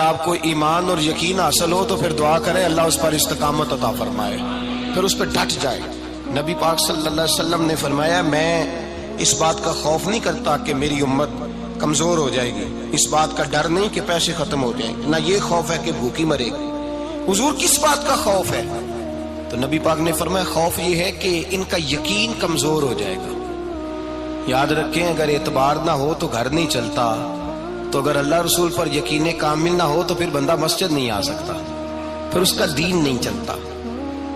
آپ کو ایمان اور یقین حاصل ہو تو پھر دعا کریں اللہ اس پر استقامت عطا فرمائے، پھر اس پہ ڈٹ جائے۔ نبی پاک صلی اللہ علیہ وسلم نے فرمایا میں اس بات کا خوف نہیں کرتا کہ میری امت کمزور ہو جائے گی، اس بات کا ڈر نہیں کہ پیسے ختم ہو جائیں گے، نہ یہ خوف ہے کہ بھوکی مرے گی۔ حضور کس بات کا خوف ہے؟ تو نبی پاک نے فرمایا خوف یہ ہے کہ ان کا یقین کمزور ہو جائے گا۔ یاد رکھیں اگر اعتبار نہ ہو تو گھر نہیں چلتا، تو اگر اللہ رسول پر یقین کامل نہ ہو تو پھر بندہ مسجد نہیں آ سکتا، پھر اس کا دین نہیں چلتا،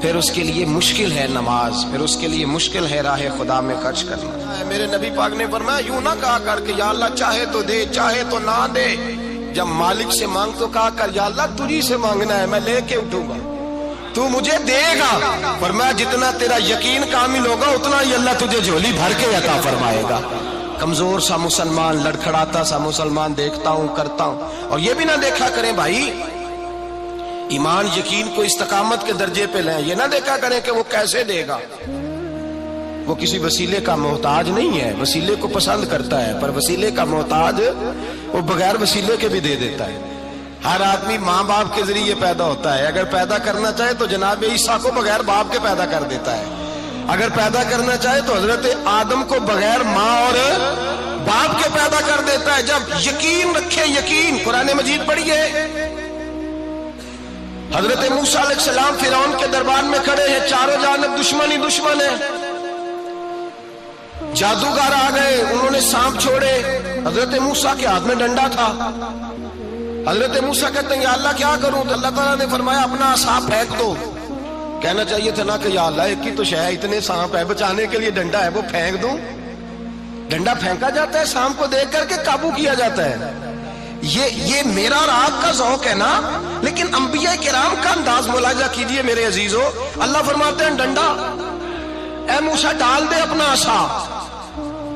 پھر اس کے لیے مشکل ہے نماز، پھر اس کے لیے مشکل ہے راہ خدا میں خرچ کرنا۔ میرے نبی پاک نے فرمایا یوں نہ کہا کر کہ یا اللہ چاہے تو دے چاہے تو نہ دے، جب مالک سے مانگ تو کہا کر یا اللہ تجھی سے مانگنا ہے، میں لے کے اٹھوں گا، تو مجھے دے گا۔ فرمایا جتنا تیرا یقین کامل ہوگا اتنا ہی اللہ تجھے جھولی بھر کے عطا فرمائے گا۔ کمزور سا مسلمان، لڑکھڑاتا سا مسلمان دیکھتا ہوں کرتا ہوں، اور یہ بھی نہ دیکھا کریں بھائی ایمان یقین کو استقامت کے درجے پہ لیں، یہ نہ دیکھا کریں کہ وہ کیسے دے گا، وہ کسی وسیلے کا محتاج نہیں ہے، وسیلے کو پسند کرتا ہے، پر وسیلے کا محتاج وہ بغیر وسیلے کے بھی دے دیتا ہے۔ ہر آدمی ماں باپ کے ذریعے پیدا ہوتا ہے، اگر پیدا کرنا چاہے تو جناب عیسیٰ کو بغیر باپ کے پیدا کر دیتا ہے، اگر پیدا کرنا چاہے تو حضرت آدم کو بغیر ماں اور باپ کے پیدا کر دیتا ہے۔ جب یقین رکھے، یقین قرآن مجید پڑھیے، حضرت موسیٰ علیہ السلام فرعون کے دربار میں کھڑے ہیں، چاروں جانب دشمن ہی دشمن ہے، جادوگر آ گئے، انہوں نے سانپ چھوڑے، حضرت موسیٰ کے ہاتھ میں ڈنڈا تھا، حضرت موسیٰ کہتے ہیں یا اللہ کیا کروں؟ تو اللہ تعالیٰ نے فرمایا اپنا عصا پھینک دو۔ کہنا چاہیے تھا نا کہ یا اللہ ایک ہی تو شے ہے، اتنے سانپ ہے، بچانے کے لیے ڈنڈا ہے وہ پھینک دوں؟ ڈنڈا پھینکا جاتا ہے، سانپ کو دیکھ کر کے قابو کیا جاتا ہے۔ یہ میرا اور آپ کا ذوق ہے نا، لیکن انبیاء کرام کا انداز ملاحظہ کیجئے میرے عزیزو۔ اللہ فرماتے ہیں ڈنڈا، اے موسیٰ ڈال دے اپنا عصا،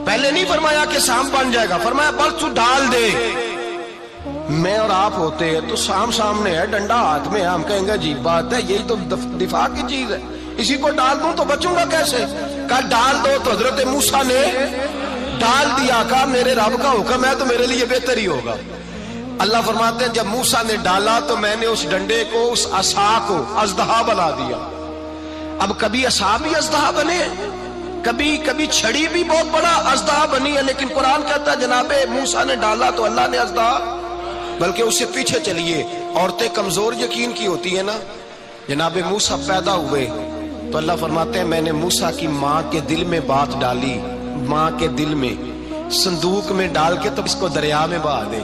پہلے نہیں فرمایا کہ سانپ بن جائے گا، فرمایا بس تو ڈال دے۔ میں اور آپ ہوتے ہیں تو سانپ سامنے ہے، ڈنڈا ہاتھ میں ہے، ہم کہیں گے عجیب بات ہے، یہی تو دفاع کی چیز ہے، اسی کو ڈال دوں تو بچوں گا کیسے؟ کہا ڈال دو، تو حضرت موسیٰ نے ڈال دیا، کہا میرے رب کا حکم ہے تو میرے لیے بہتر ہی ہوگا۔ اللہ فرماتے ہیں جب موسیٰ نے ڈالا تو میں نے اس ڈنڈے کو، اس عصا کو اژدہا بنا دیا۔ اب کبھی عصا بھی اژدہا بنے، کبھی چھڑی بھی بہت بڑا اژدہا بنی ہے، لیکن قرآن کہتا ہے جناب موسیٰ نے ڈالا تو اللہ نے اژدہا، بلکہ اس سے پیچھے چلیے، عورتیں کمزور یقین کی ہوتی ہیں نا، جناب موسیٰ پیدا ہوئے تو اللہ فرماتے ہیں میں نے موسیٰ کی ماں کے دل میں بات ڈالی، ماں کے دل میں صندوق میں ڈال کے تو اس کو دریا میں بہا دے۔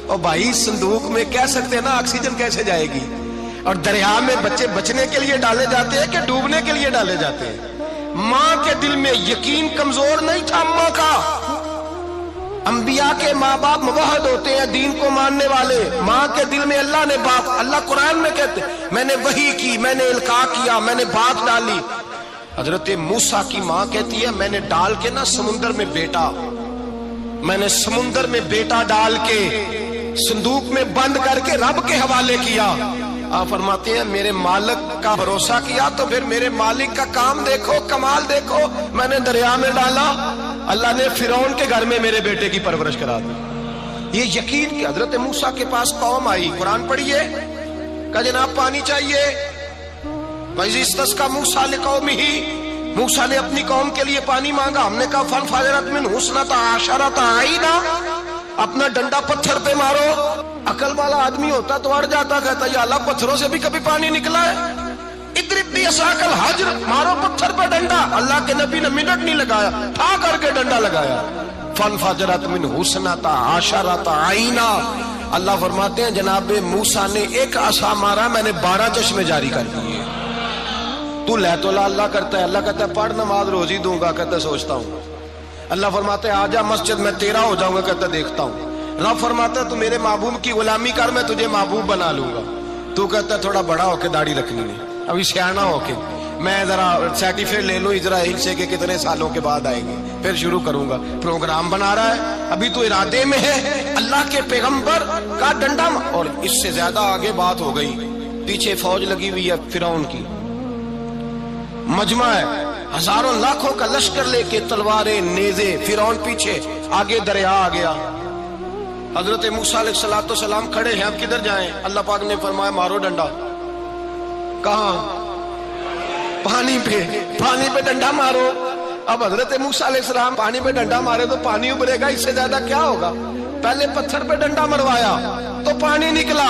اور بھائی صندوق میں کہہ سکتے ہیں نا آکسیجن کیسے جائے گی، اور دریا میں بچے بچنے کے لیے ڈالے جاتے ہیں کہ ڈوبنے کے لیے ڈالے جاتے ہیں؟ ماں کے دل میں یقین کمزور نہیں تھا ماں کا۔ انبیاء کے ماں باپ موحد ہوتے ہیں، دین کو ماننے والے، ماں کے دل میں اللہ نے بات، اللہ قرآن میں کہتے میں نے وحی کی، میں نے القاء کیا، میں نے بات ڈالی۔ حضرت موسیٰ کی ماں کہتی ہے میں نے ڈال کے نا سمندر میں بیٹا، میں نے سمندر میں بیٹا ڈال کے صندوق میں بند کر کے رب کے حوالے کیا۔ آپ فرماتے ہیں میرے مالک کا بھروسہ کیا تو پھر میرے مالک کا کام دیکھو، کمال دیکھو، میں نے دریا میں ڈالا، اللہ نے فرعون کے گھر میں میرے بیٹے کی پرورش کرا دی۔ یہ یقین کہ حضرت موسیٰ کے پاس قوم آئی، قرآن پڑھیے، کہ جناب پانی چاہیے، وَإِذِ اسْتَسْقَىٰ مُوسَىٰ لِقَوْمِهِ، موسیٰ نے اپنی قوم کے لیے پانی مانگا، ہم نے کہا فَانْفَجَرَتْ مِنْهُ اثْنَتَا عَشَرَةَ عَيْنًا، اپنا ڈنڈا پتھر پہ مارو۔ عقل والا آدمی ہوتا تو اڑ جاتا، کہتا یا اللہ پتھروں سے بھی کبھی پانی نکلا ہے؟ اضرب بعصاک الحجر، مارو پتھر پہ ڈنڈا۔ اللہ کے نبی نے منٹ نہیں لگایا، ٹھا کر کے ڈنڈا لگایا، فَانْفَجَرَتْ مِنْهُ اثْنَتَا عَشَرَةَ عَيْنًا۔ اللہ فرماتے ہیں جناب موسیٰ نے ایک عصا مارا، میں نے 12 چشمے جاری کر دیے۔ تو لے تو اللہ کرتا ہے، اللہ کہتا ہے پڑھ نماز روزی دوں گا، کہتا ہے سوچتا ہوں۔ اللہ فرماتا ہے آجا مسجد میں تیرا ہو جاؤں گا، کہتا ہے دیکھتا ہوں۔ رب فرماتا ہے تو میرے محبوب کی غلامی کر، میں تجھے محبوب بنا لوں گا۔ تو کہتا ہے تھوڑا بڑا ہو کے داڑھی رکھنی ہے، ابھی سیانا ہو کے میں ذرا سرٹیفکیٹ لے لوں اسرائیل سے کہ کتنے سالوں کے بعد آئیں گے، پھر شروع کروں گا۔ پروگرام بنا رہا ہے، ابھی تو ارادے میں ہے۔ اللہ کے پیغمبر کا ڈنڈا، اور اس سے زیادہ آگے بات ہو گئی، پیچھے فوج لگی ہوئی ہے فرعون کی، مجمع ہے، ہزاروں لاکھوں کا لشکر لے کے، تلواریں نیزے، فرعون پیچھے، آگے دریا آ گیا۔ حضرت موسیٰ علیہ السلام کھڑے ہیں، اب کدھر جائیں؟ اللہ پاک نے فرمایا مارو ڈنڈا۔ کہاں؟ پانی پہ ڈنڈا مارو۔ اب حضرت موسیٰ علیہ السلام پانی پہ ڈنڈا مارے تو پانی ابھرے گا، اس سے زیادہ کیا ہوگا؟ پہلے پتھر پہ ڈنڈا مروایا تو پانی نکلا،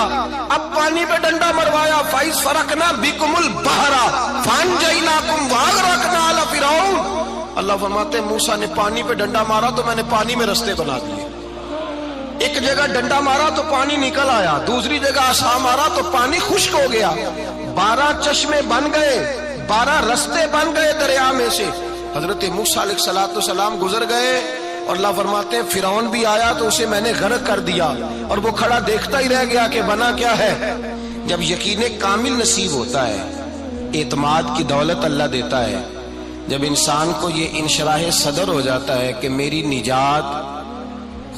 اب پانی پہ ڈنڈا مروایا فَإِذْ فَرَقْنَا بِكُمُ الْبَحْرَ فَأَنْجَيْنَاكُمْ وَأَغْرَقْنَا آلَ فِرْعَوْنَ۔ اللہ فرماتے ہیں موسیٰ نے پانی پہ ڈنڈا مارا تو میں نے پانی میں رستے بنا دیے۔ ایک جگہ ڈنڈا مارا تو پانی نکل آیا، دوسری جگہ عصا مارا تو پانی خشک ہو گیا، 12 چشمے بن گئے، 12 رستے بن گئے دریا میں سے۔ حضرت موسیٰ علیہ السلام گزر گئے اور اللہ فرماتے ہیں فرعون بھی آیا تو اسے میں نے غرق کر دیا، اور وہ کھڑا دیکھتا ہی رہ گیا کہ بنا کیا ہے۔ جب یقین کامل نصیب ہوتا ہے، اعتماد کی دولت اللہ دیتا ہے، جب انسان کو یہ انشراح صدر ہو جاتا ہے کہ میری نجات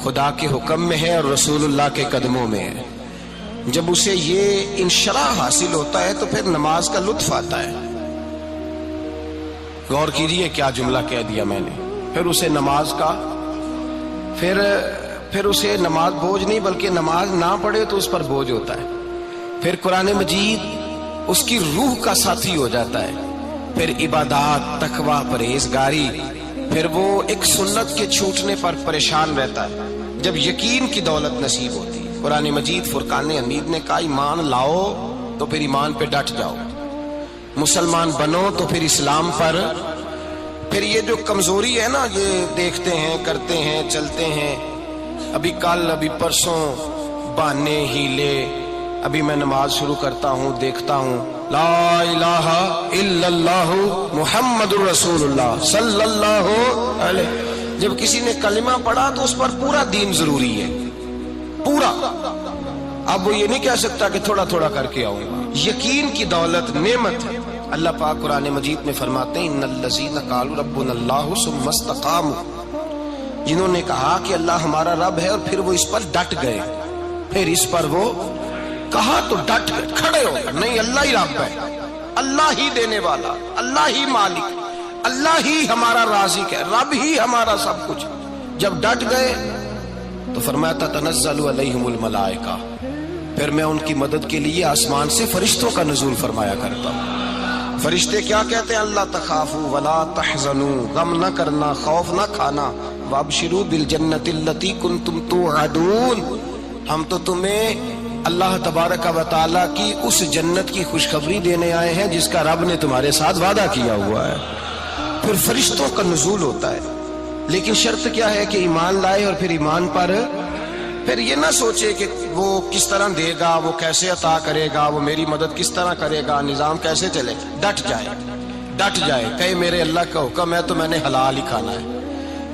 خدا کے حکم میں ہے اور رسول اللہ کے قدموں میں ہے، جب اسے یہ انشراح حاصل ہوتا ہے تو پھر نماز کا لطف آتا ہے۔ غور کیجئے کیا جملہ کہہ دیا میں نے۔ پھر اسے نماز کا پھر اسے نماز بوجھ نہیں، بلکہ نماز نہ پڑھے تو اس پر بوجھ ہوتا ہے۔ پھر قرآن مجید اس کی روح کا ساتھی ہو جاتا ہے، پھر عبادات، تقوی، پرہیزگاری، پھر وہ ایک سنت کے چھوٹنے پر پریشان رہتا ہے جب یقین کی دولت نصیب ہوتی ہے۔ قرآن مجید فرقان حمید نے کہا ایمان لاؤ تو پھر ایمان پہ ڈٹ جاؤ، مسلمان بنو تو پھر اسلام پر۔ پھر یہ جو کمزوری ہے نا، یہ دیکھتے ہیں، کرتے ہیں، چلتے ہیں، ابھی کل ابھی پرسوں بہانے ہیلے، ابھی میں نماز شروع کرتا ہوں دیکھتا ہوں لا الہ الا اللہ محمد الرسول اللہ صلی اللہ علیہ۔ جب کسی نے کلمہ پڑھا تو اس پر پورا دین ضروری ہے، پورا۔ اب وہ یہ نہیں کہہ سکتا کہ تھوڑا تھوڑا کر کے آؤں گا۔ یقین کی دولت نعمت ہے۔ اللہ پاک قرآن مجید میں فرماتے ہیں ان الذین قالوا ربنا اللہ ثم استقاموا، جنہوں نے کہا کہ اللہ ہمارا رب ہے اور پھر وہ اس پر ڈٹ گئے، پھر اس پر وہ کہا تو ڈٹ گئے، کھڑے ہو گئے، نہیں اللہ ہی رب ہے، اللہ ہی دینے والا، اللہ ہی مالک، اللہ ہی ہمارا رازق ہے، رب ہی ہمارا سب کچھ۔ جب ڈٹ گئے تو فرمایا تتنزل علیہم الملائکہ، پھر میں ان کی مدد کے لیے آسمان سے فرشتوں کا نزول فرمایا کرتا ہوں۔ فرشتے کیا کہتے ہیں؟ اللہ تخافوا ولا تحزنوا، غم نہ کرنا، خوف نہ کھانا، وابشروا بالجنۃ التی کنتم توعدون، ہم تو تمہیں اللہ تبارک و تعالیٰ کی اس جنت کی خوشخبری دینے آئے ہیں جس کا رب نے تمہارے ساتھ وعدہ کیا ہوا ہے۔ پھر فرشتوں کا نزول ہوتا ہے، لیکن شرط کیا ہے کہ ایمان لائے، اور پھر ایمان پر پھر یہ نہ سوچے کہ وہ کس طرح دے گا، وہ کیسے عطا کرے گا، وہ میری مدد کس طرح کرے گا، نظام کیسے چلے، ڈٹ جائے، کہے میرے اللہ کا حکم ہے تو میں نے حلال ہی کھانا ہے،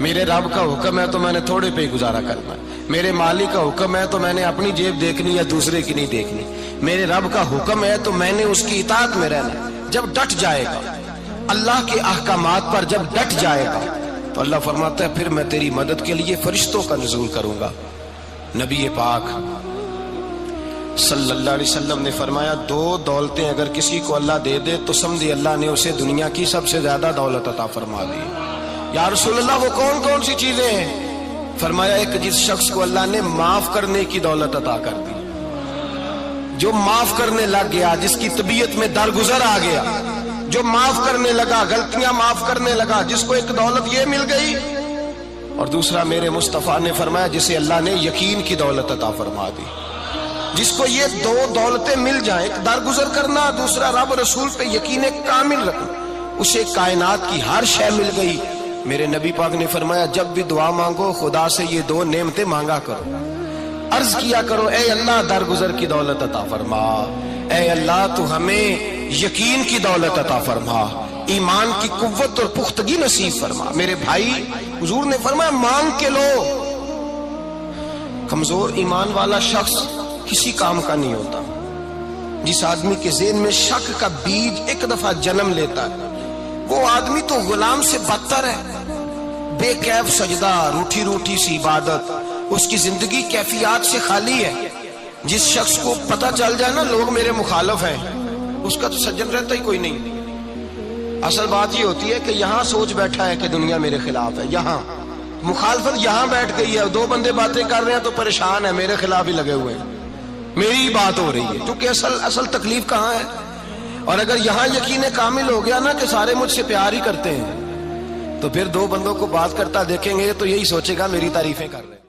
میرے رب کا حکم ہے تو میں نے تھوڑے پہ ہی گزارا کرنا ہے، میرے مالک کا حکم ہے تو میں نے اپنی جیب دیکھنی یا دوسرے کی نہیں دیکھنی، میرے رب کا حکم ہے تو میں نے اس کی اطاعت میں رہنا۔ جب ڈٹ جائے گا اللہ کے احکامات پر، جب ڈٹ جائے گا تو اللہ فرماتا ہے پھر میں تیری مدد کے لیے فرشتوں کا نزول کروں گا۔ نبی پاک صلی اللہ علیہ وسلم نے فرمایا 2 دولتیں اگر کسی کو اللہ دے دے تو سمجھے اللہ نے اسے دنیا کی سب سے زیادہ دولت عطا فرما دی۔ یا رسول اللہ وہ کون کون سی چیزیں ہیں؟ فرمایا ایک جس شخص کو اللہ نے معاف کرنے کی دولت عطا کر دی، جو معاف کرنے لگ گیا، جس کی طبیعت میں درگزر آ گیا، جو معاف کرنے لگا، غلطیاں معاف کرنے لگا، جس کو ایک دولت یہ مل گئی۔ اور دوسرا میرے مصطفیٰ نے فرمایا جسے اللہ نے یقین کی دولت عطا فرما دی، جس کو یہ 2 دولتیں مل جائیں، ایک درگزر کرنا، دوسرا رب رسول پہ یقین کامل رکھنا، اسے کائنات کی ہر شے مل گئی۔ میرے نبی پاک نے فرمایا جب بھی دعا مانگو خدا سے یہ 2 نعمتیں مانگا کرو، عرض کیا کرو اے اللہ درگزر کی دولت عطا فرما، اے اللہ تو ہمیں یقین کی دولت عطا فرما، ایمان کی قوت اور پختگی نصیب فرما۔ میرے بھائی حضور نے فرمایا مانگ کے لو۔ کمزور ایمان والا شخص کسی کام کا نہیں ہوتا۔ جس آدمی کے ذہن میں شک کا بیج ایک دفعہ جنم لیتا ہے وہ آدمی تو غلام سے بدتر ہے، بے کیف سجدہ، روٹھی روٹھی سی عبادت، اس کی زندگی کیفیات سے خالی ہے۔ جس شخص کو پتہ چل جائے نا لوگ میرے مخالف ہیں، اس کا تو سجن رہتا ہی کوئی نہیں۔ اصل بات یہ ہوتی ہے کہ یہاں سوچ بیٹھا ہے کہ دنیا میرے خلاف ہے، یہاں مخالفت یہاں بیٹھ گئی ہے، دو بندے باتیں کر رہے ہیں تو پریشان ہے، میرے خلاف ہی لگے ہوئے ہیں، میری ہی بات ہو رہی ہے، کیونکہ اصل تکلیف کہاں ہے؟ اور اگر یہاں یقین کامل ہو گیا نا کہ سارے مجھ سے پیار ہی کرتے ہیں، تو پھر دو بندوں کو بات کرتا دیکھیں گے تو یہی سوچے گا میری تعریفیں کر رہے ہیں۔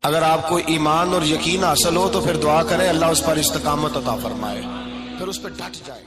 اگر آپ کو ایمان اور یقین حاصل ہو تو پھر دعا کریں اللہ اس پر استقامت عطا فرمائے، پھر اس پہ ڈٹ جائے۔